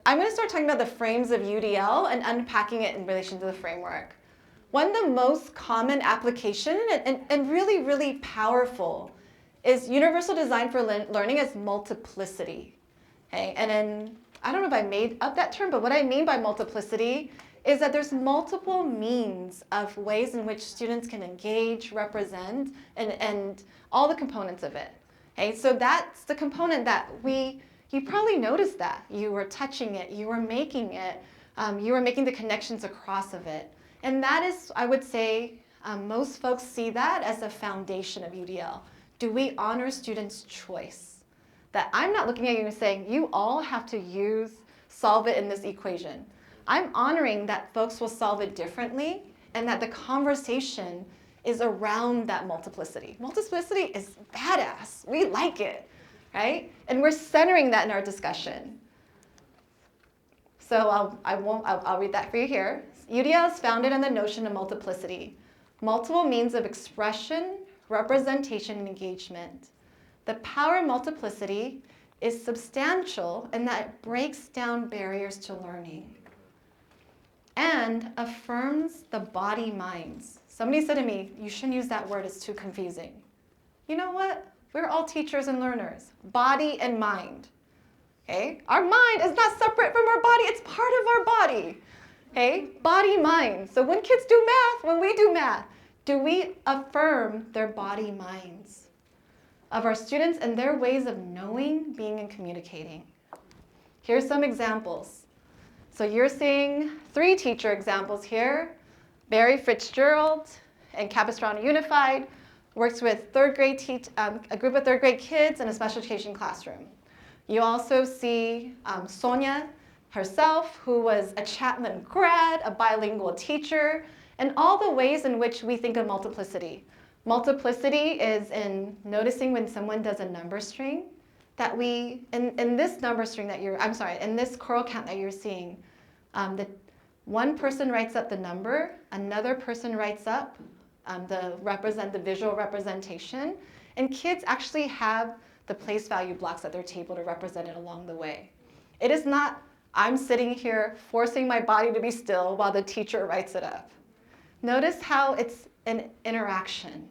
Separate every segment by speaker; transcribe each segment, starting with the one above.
Speaker 1: I'm going to start talking about the frames of UDL and unpacking it in relation to the framework. One of the most common application and really, really powerful is universal design for learning as multiplicity. Okay? And then, I don't know if I made up that term, but what I mean by multiplicity is that there's multiple means of ways in which students can engage, represent, and all the components of it. Okay? So that's the component that you probably noticed that. You were touching it, you were making it, you were making the connections across of it. And that is, I would say, most folks see that as the foundation of UDL. Do we honor students' choice? That I'm not looking at you and saying, you all have to solve it in this equation. I'm honoring that folks will solve it differently and that the conversation is around that multiplicity. Multiplicity is badass. We like it, right? And we're centering that in our discussion. So I'll read that for you here. UDL is founded on the notion of multiplicity, multiple means of expression, representation, and engagement. The power of multiplicity is substantial in that it breaks down barriers to learning and affirms the body minds. Somebody said to me, you shouldn't use that word, it's too confusing. You know what? We're all teachers and learners, body and mind. Okay? Our mind is not separate from our body, it's part of our body. Okay? Body, mind. So when kids do math, when we do math, do we affirm their body minds of our students and their ways of knowing, being, and communicating? Here's some examples. So you're seeing 3 teacher examples here. Barry Fitzgerald and Capistrano Unified works with a group of 3rd grade kids in a special education classroom. You also see Sonia herself, who was a Chapman grad, a bilingual teacher, and all the ways in which we think of multiplicity. Multiplicity is in noticing when someone does a number string that in this number string that in this choral count that you're seeing, one person writes up the number, another person writes up the visual representation, and kids actually have the place value blocks at their table to represent it along the way. It is not, I'm sitting here forcing my body to be still while the teacher writes it up. Notice how it's an interaction.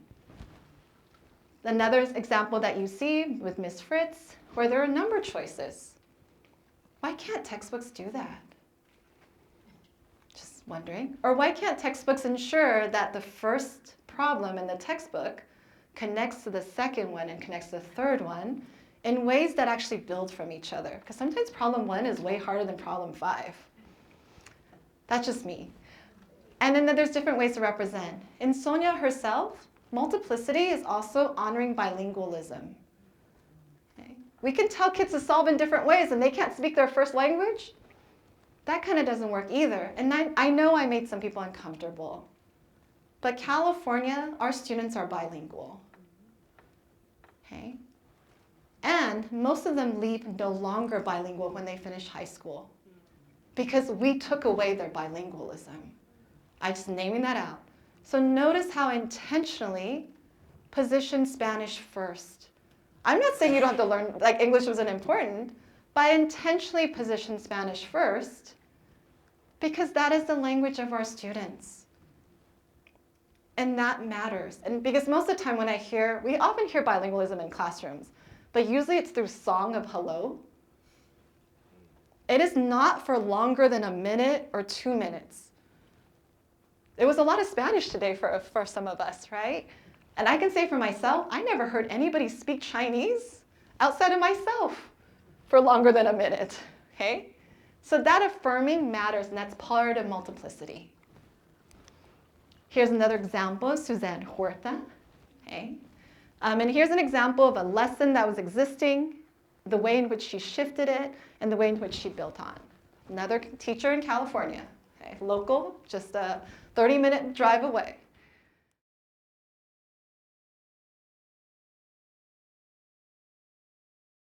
Speaker 1: Another example that you see with Ms. Fritz, where there are number choices. Why can't textbooks do that? Just wondering. Or why can't textbooks ensure that the first problem in the textbook connects to the second one and connects to the third one in ways that actually build from each other? Because sometimes problem 1 is way harder than problem 5. That's just me. And then there's different ways to represent. In Sonia herself, multiplicity is also honoring bilingualism. Okay? We can tell kids to solve in different ways and they can't speak their first language. That kind of doesn't work either. And I know I made some people uncomfortable. But California, our students are bilingual. Okay? And most of them leave no longer bilingual when they finish high school because we took away their bilingualism. I'm just naming that out. So notice how intentionally position Spanish first. I'm not saying you don't have to learn, like English wasn't important, but I intentionally position Spanish first because that is the language of our students. And that matters. And because most of the time when we often hear bilingualism in classrooms, but usually it's through song of hello. It is not for longer than a minute or 2 minutes. It was a lot of Spanish today for some of us, right? And I can say for myself, I never heard anybody speak Chinese outside of myself for longer than a minute, okay? So that affirming matters, and that's part of multiplicity. Here's another example, Suzanne Huerta, okay? And here's an example of a lesson that was existing, the way in which she shifted it, and the way in which she built on. Another teacher in California, okay? Local, just a 30-minute drive away.